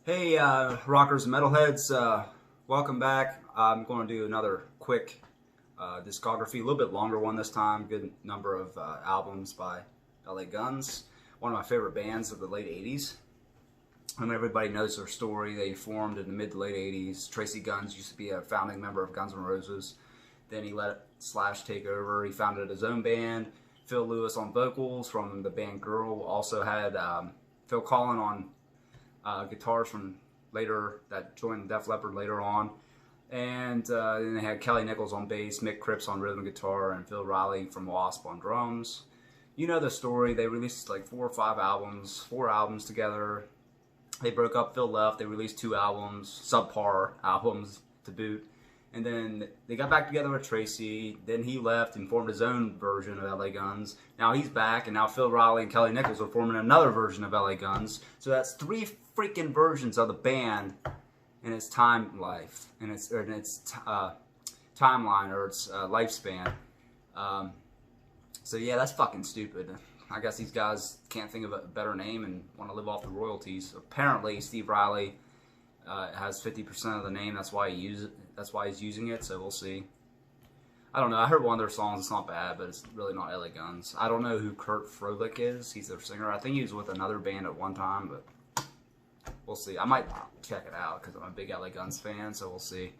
Hey, rockers and metalheads, welcome back. I'm going to do another quick discography, a little bit longer one this time. Good number of albums by LA Guns, one of my favorite bands of the late 80s. I mean, everybody knows their story. They formed in the mid to late 80s. Tracy Guns used to be a founding member of Guns N' Roses. Then he let Slash take over. He founded his own band. Phil Lewis on vocals from the band Girl. Also had Phil Collen on guitars from later that joined Def Leppard later on, and then they had Kelly Nichols on bass, Mick Cripps on rhythm guitar, and Phil Riley from Wasp on drums. You know the story. They released like 4 albums together. They broke up. Phil left. They released 2 albums, subpar albums to boot. And then they got back together with Tracy. Then he left and formed his own version of LA Guns. Now he's back, and now Phil Riley and Kelly Nichols are forming another version of LA Guns. So that's 3 freaking versions of the band in its timeline or its lifespan. So yeah, that's fucking stupid. I guess these guys can't think of a better name and want to live off the royalties. Apparently, Steve Riley has 50% of the name. That's why he's using it. So we'll see. I don't know. I heard one of their songs. It's not bad, but it's really not LA Guns. I don't know who Kurt Froelich is. He's their singer. I think he was with another band at one time, but we'll see. I might check it out because I'm a big LA Guns fan. So we'll see.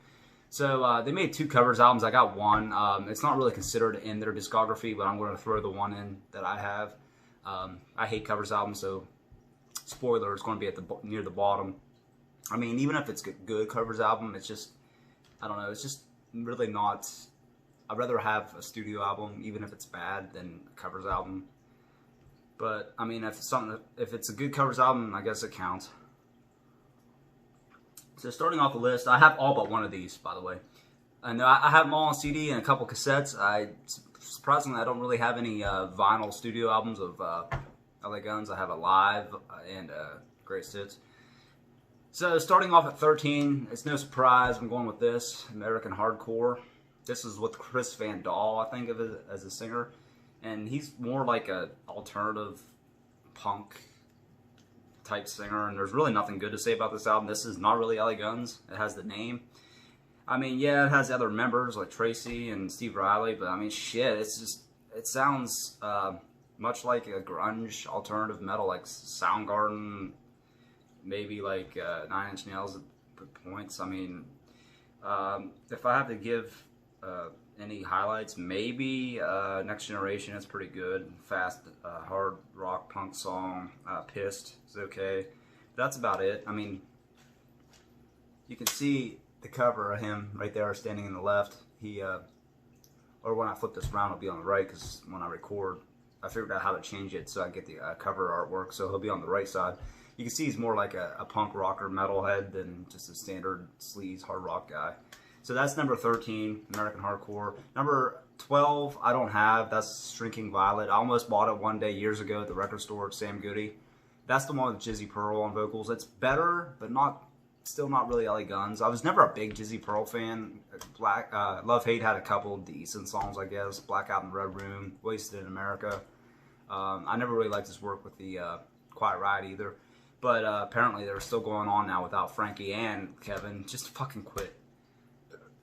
So they made 2 covers albums. I got one. It's not really considered in their discography, but I'm going to throw the one in that I have. I hate covers albums, so spoiler, it's going to be at near the bottom. I mean, even if it's a good covers album, it's just, I don't know, it's just really not. I'd rather have a studio album, even if it's bad, than a covers album. But I mean, if it's a good covers album, I guess it counts. So starting off the list, I have all but one of these, by the way. And I have them all on CD and a couple cassettes. Surprisingly, I don't really have any vinyl studio albums of LA Guns. I have a live and greatest hits. So starting off at 13, it's no surprise I'm going with this, American Hardcore. This is with Chris Van Dahl, I think of it as a singer. And he's more like an alternative punk type singer, and there's really nothing good to say about this album. This is not really LA Guns. It has the name. I mean, yeah, it has other members like Tracy and Steve Riley, but I mean, shit, it sounds much like a grunge alternative metal, like Soundgarden, maybe like 9 Inch Nails at points. I mean, if I have to give any highlights, maybe Next Generation is pretty good. Fast, hard rock punk song. Pissed is okay. That's about it. I mean, you can see the cover of him right there standing in the left. Or when I flip this around, it'll be on the right, because when I record, I figured out how to change it so I get the cover artwork, so he'll be on the right side. You can see he's more like a punk rocker metalhead than just a standard sleaze hard rock guy. So that's number 13, American Hardcore. Number 12, I don't have. That's Shrinking Violet. I almost bought it one day years ago at the record store at Sam Goody. That's the one with Jizzy Pearl on vocals. It's better, but still not really LA Guns. I was never a big Jizzy Pearl fan. Love Hate had a couple decent songs, I guess. Blackout in the Red Room, Wasted in America. I never really liked his work with the Quiet Riot either. But apparently they're still going on now without Frankie and Kevin. Just fucking quit.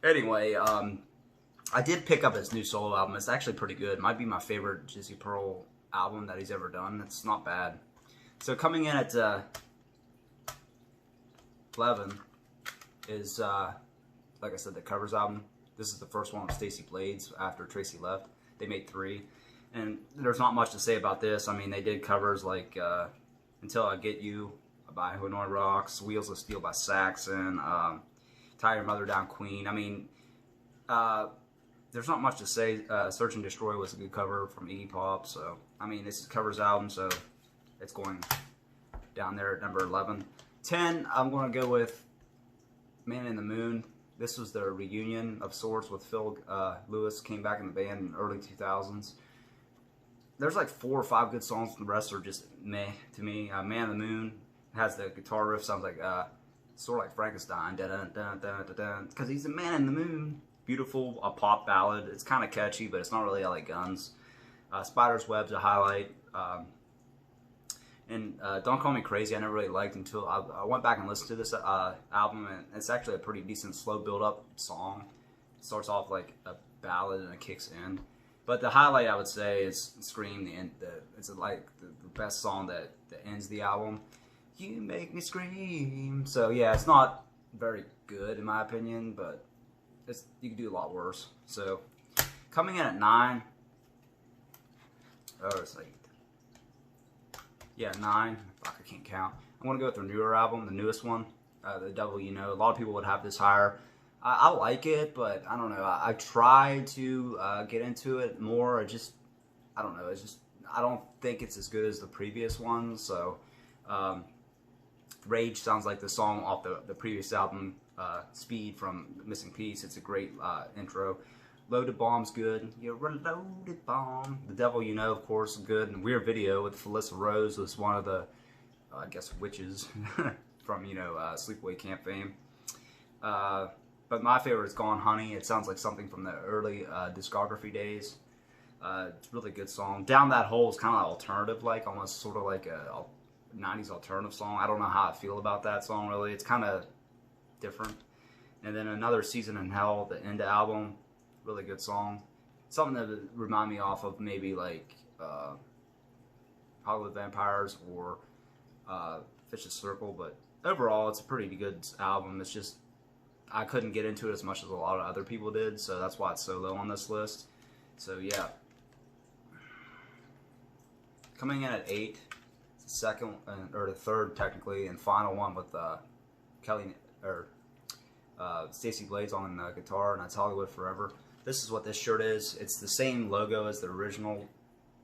Anyway, I did pick up his new solo album. It's actually pretty good. It might be my favorite Jizzy Pearl album that he's ever done. It's not bad. So coming in at 11 is, like I said, the covers album. This is the first one with Stacey Blades after Tracy left. They made 3. And there's not much to say about this. I mean, they did covers like Until I Get You by Hanoi Rocks, Wheels of Steel by Saxon, Tie Your Mother Down Queen. I mean, there's not much to say. Search and Destroy was a good cover from Iggy Pop. So, I mean, this is covers album, so it's going down there at number 11. 10, I'm going to go with Man in the Moon. This was their reunion of sorts with Phil Lewis. Came back in the band in the early 2000s. There's like 4 or 5 good songs. The rest are just meh to me. Man in the Moon has the guitar riff. Sounds like sort of like Frankenstein. Because he's a man in the moon. Beautiful, a pop ballad. It's kind of catchy, but it's not really LA Guns. Spider's Web's a highlight. And Don't Call Me Crazy, I never really liked until I went back and listened to this album, and it's actually a pretty decent slow build-up song. It starts off like a ballad and it kicks in. But the highlight, I would say, is Scream. It's like the best song that ends the album. You make me scream. So yeah, it's not very good in my opinion, but you can do a lot worse. So coming in at 9. Oh, it's like, yeah, 9. Fuck, I can't count. I'm gonna go with their newer album, the newest one, The Devil You Know. A lot of people would have this higher. I like it, but I don't know. I tried to get into it more. I don't know. I don't think it's as good as the previous ones. So, Rage sounds like the song off the previous album, Speed from Missing Piece. It's a great intro. Loaded Bomb's good. You're a loaded bomb. The Devil You Know, of course, good. And Weird Video with Felissa Rose was one of the, I guess, witches from, Sleepaway Camp fame. But my favorite is Gone Honey. It sounds like something from the early discography days. It's a really good song. Down That Hole is kind of alternative, like almost sort of like a 90s alternative song. I don't know how I feel about that song really. It's kind of different. And then Another Season in Hell, the end album, really good song. Something that would remind me off of maybe like Hollywood Vampires or Vicious Circle. But overall, it's a pretty good album. It's just I couldn't get into it as much as a lot of other people did, so that's why it's so low on this list. So yeah. Coming in at 8, the second or the third technically and final one with Stacey Blades on guitar, and that's Hollywood Forever. This is what this shirt is. It's the same logo as the original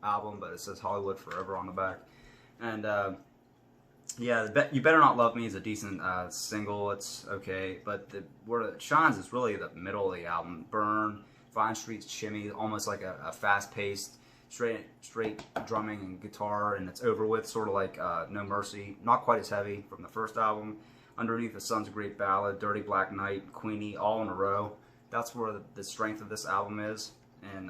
album, but it says Hollywood Forever on the back. And yeah, You Better Not Love Me is a decent single. It's okay, but where it shines is really the middle of the album. Burn, Vine Street's Shimmy, almost like a fast-paced, straight drumming and guitar, and it's over with, sort of like No Mercy. Not quite as heavy from the first album. Underneath the Sun's a great ballad. Dirty Black Night, Queenie, all in a row. That's where the strength of this album is. And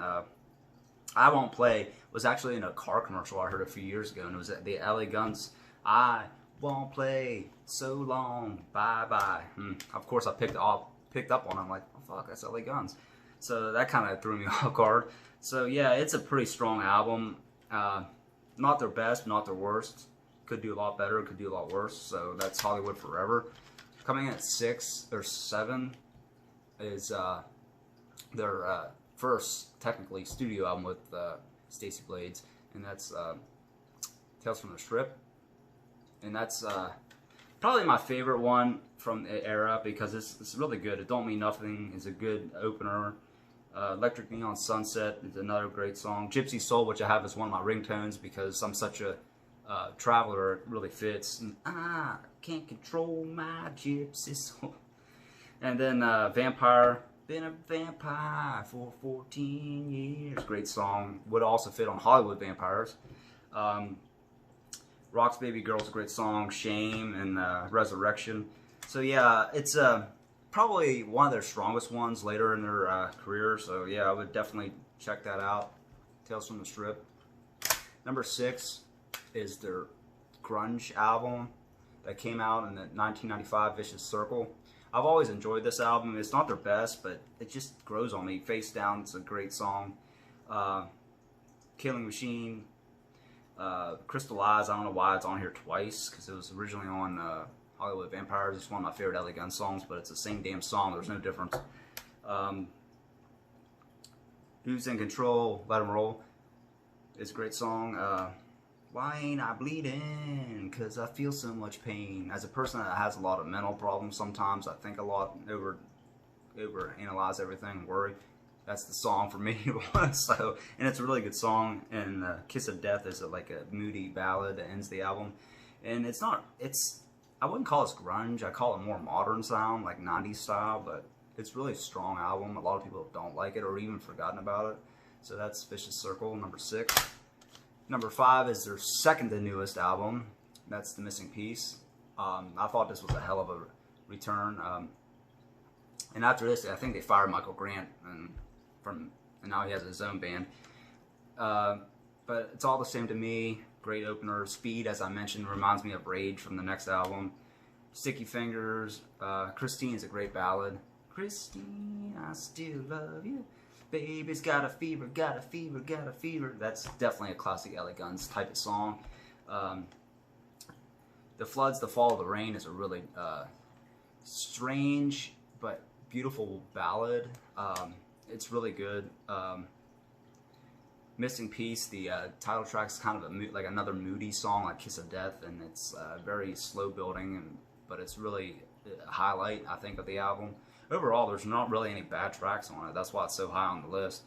I Won't Play was actually in a car commercial I heard a few years ago, and it was at the LA Guns. I won't play so long, bye-bye. Of course, I picked up on it. I'm like, oh, fuck, that's LA Guns. So that kind of threw me off guard. So yeah, it's a pretty strong album. Not their best, not their worst. Could do a lot better, could do a lot worse. So that's Hollywood Forever. Coming in at 6 or 7 is their first, technically, studio album with Stacey Blades, and that's Tales from the Strip. And that's probably my favorite one from the era because it's really good. It Don't Mean Nothing is a good opener. Electric Neon Sunset is another great song. Gypsy Soul, which I have as one of my ringtones because I'm such a traveler, it really fits. And I can't control my gypsy soul. And then Vampire, been a vampire for 14 years. Great song. Would also fit on Hollywood Vampires. Rock's Baby Girl's a great song. Shame and Resurrection. So yeah, it's probably one of their strongest ones later in their career. So yeah, I would definitely check that out. Tales from the Strip. Number 6 is their grunge album that came out in the 1995, Vicious Circle. I've always enjoyed this album. It's not their best, but it just grows on me. Face Down, it's a great song. Killing Machine, Crystal Eyes, I don't know why it's on here twice, because it was originally on Hollywood Vampires. It's one of my favorite LA Gun songs, but it's the same damn song. There's no difference. Who's in Control, Let 'Em Roll is a great song. Why ain't I bleeding? Cause I feel so much pain. As a person that has a lot of mental problems sometimes, I think a lot, over analyze everything, worry. That's the song for me. So, and it's a really good song. And Kiss of Death is like a moody ballad that ends the album. And I wouldn't call it grunge. I call it more modern sound, like 90s style, but it's really a strong album. A lot of people don't like it or even forgotten about it. So that's Vicious Circle, number 6. Number 5 is their second to newest album. That's The Missing Piece. I thought this was a hell of a return. And after this, I think they fired Michael Grant, and now he has his own band. But it's all the same to me. great opener. Speed, as I mentioned, reminds me of Rage from the next album. Sticky Fingers. Christine is a great ballad. Christine, I still love you. Baby's got a fever, got a fever, got a fever. That's definitely a classic LA Guns type of song. The Floods, The Fall of the Rain is a really strange but beautiful ballad. It's really good. Missing Piece, the title track, is kind of like another moody song, like Kiss of Death, and it's very slow building, but it's really a highlight, I think, of the album. Overall, there's not really any bad tracks on it. That's why it's so high on the list.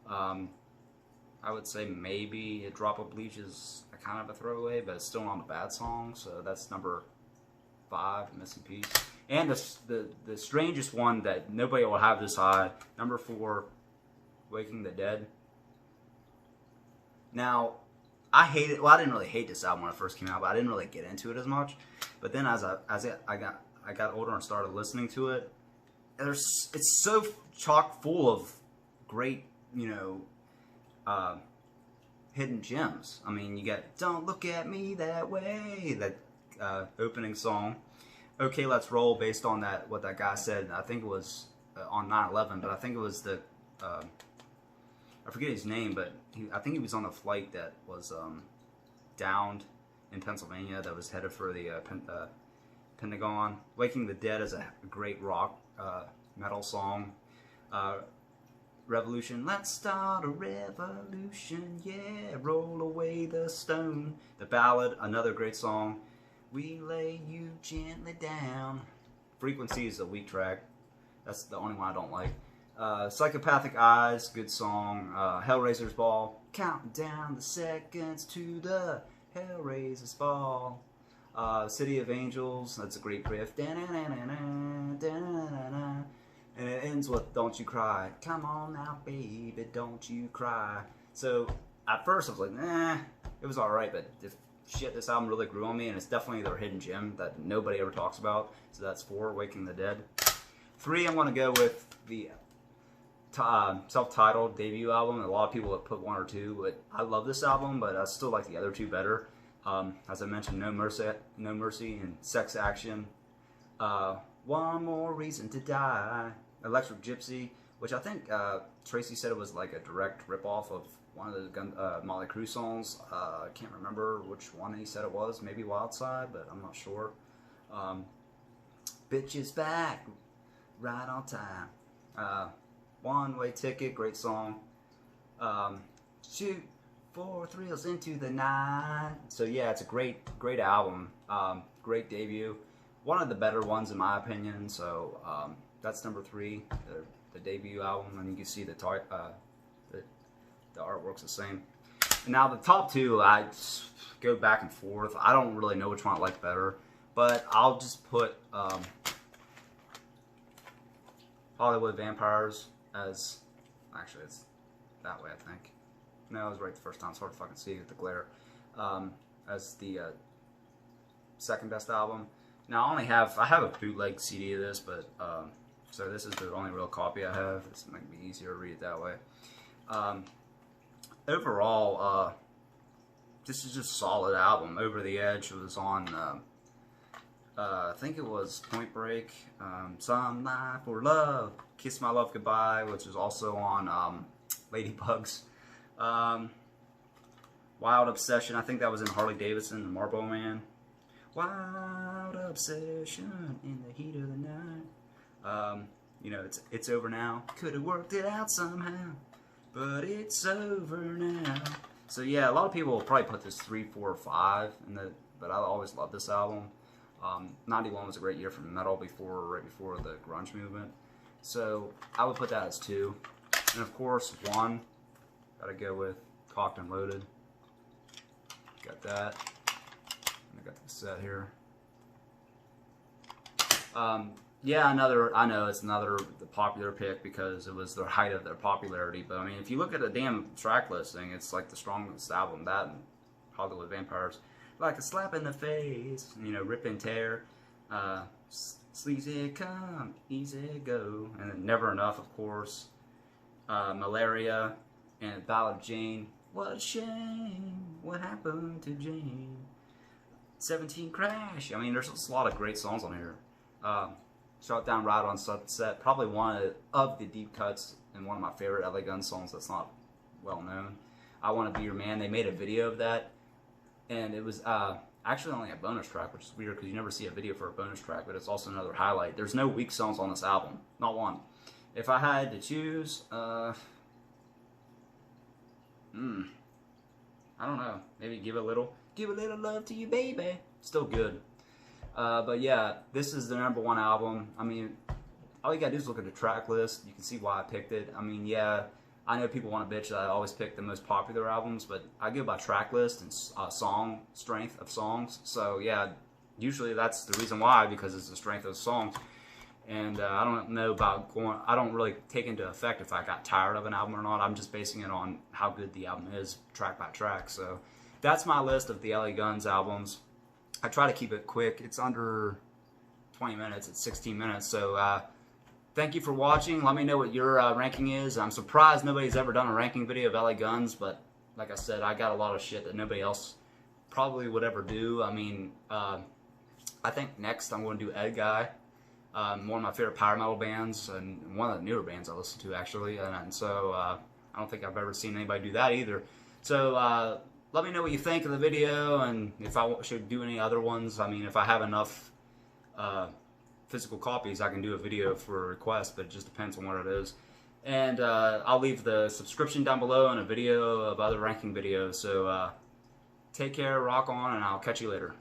I would say maybe A Drop of Bleach is a kind of a throwaway, but it's still not a bad song. So that's number 5, Missing Piece. And the strangest one that nobody will have this high, number 4, Waking the Dead. Now, I hate it. Well, I didn't really hate this album when it first came out, but I didn't really get into it as much. But then as I got older and started listening to it, it's so chock full of great, hidden gems. I mean, you got "Don't Look at Me That Way," that opening song. "Okay, Let's Roll," based on what that guy said. I think it was on 9/11, but I think it was I forget his name, but I think he was on a flight that was downed in Pennsylvania that was headed for the Pentagon. "Waking the Dead" is a great rock metal song. Revolution, let's start a revolution, yeah, roll away the stone. The Ballad, another great song. We lay you gently down. Frequency is a weak track. That's the only one I don't like. Psychopathic Eyes, good song. Hellraiser's Ball, counting down the seconds to the Hellraiser's Ball. City of Angels, that's a great riff. And it ends with "Don't You Cry." Come on now, baby, don't you cry. So at first I was like, it was alright, but this album really grew on me, and it's definitely their hidden gem that nobody ever talks about. So that's 4, Waking the Dead. 3, I'm going to go with the self-titled debut album. A lot of people have put 1 or 2, but I love this album, but I still like the other 2 better. As I mentioned, No Mercy and Sex Action. One More Reason to Die. Electric Gypsy, which I think Tracy said it was like a direct ripoff of one of the Motley Crue songs. I can't remember which one he said it was. Maybe Wild Side, but I'm not sure. Bitch Is Back, right on time. One Way Ticket, great song. Shoot 4 Thrills into the Night. So yeah, it's a great album. Great debut. One of the better ones in my opinion. So that's number 3, the debut album, and you can see the artwork's the same. And now the top 2, I go back and forth. I don't really know which one I like better, but I'll just put Hollywood Vampires as, actually it's that way I think. No, I was right the first time. It's hard to fucking see with the glare. As the second best album. Now I have a bootleg CD of this, but so this is the only real copy I have. This might be easier to read it that way. Overall, this is just a solid album. Over the Edge was on, I think it was Point Break, Some Life for Love, Kiss My Love Goodbye, which is also on Ladybugs. Wild Obsession, I think that was in Harley Davidson and Marlboro Man. Wild obsession in the heat of the night. It's over now. Could have worked it out somehow, but it's over now. So yeah, a lot of people will probably put this 3, 4, or 5 but I always loved this album. 91 was a great year for metal right before the grunge movement. So I would put that as 2. And of course 1, gotta go with Cocked and Loaded. Got that. I got the cassette here. Yeah, I know it's another popular pick because it was the height of their popularity. But I mean, if you look at the damn track listing, it's like the strongest album. That and Hollywood Vampires, like a slap in the face. Rip and Tear, Sleazy Come, Easy Go, and then Never Enough, of course. Malaria and Ballad of Jane. What a shame, what happened to Jane? 17 Crash. I mean, there's just a lot of great songs on here. Shut Down Ride on Sunset, probably one of the deep cuts and one of my favorite LA Guns songs that's not well known. I Want to Be Your Man. They made a video of that, and it was actually only a bonus track, which is weird because you never see a video for a bonus track, but it's also another highlight. There's no weak songs on this album, not one. If I had to choose, I don't know, maybe Give a Little Love to You, Baby. Still good. But yeah, this is the #1 album. I mean, all you gotta do is look at the track list. You can see why I picked it. I mean, yeah, I know people want to bitch that I always pick the most popular albums, but I go by track list and song strength of songs. So yeah, usually that's the reason why, because it's the strength of the songs. And I don't know about I don't really take into effect if I got tired of an album or not. I'm just basing it on how good the album is, track by track. So that's my list of the LA Guns albums. I try to keep it quick. It's under 20 minutes. It's 16 minutes. So thank you for watching. Let me know what your ranking is. I'm surprised nobody's ever done a ranking video of LA Guns, but like I said, I got a lot of shit that nobody else probably would ever do. I mean, I think next I'm going to do Ed Guy. One of my favorite power metal bands, and one of the newer bands I listen to, actually. And so I don't think I've ever seen anybody do that either. So let me know what you think of the video, and if I should do any other ones. I mean, if I have enough physical copies, I can do a video for a request, but it just depends on what it is. And I'll leave the subscription down below and a video of other ranking videos. So take care, rock on, and I'll catch you later.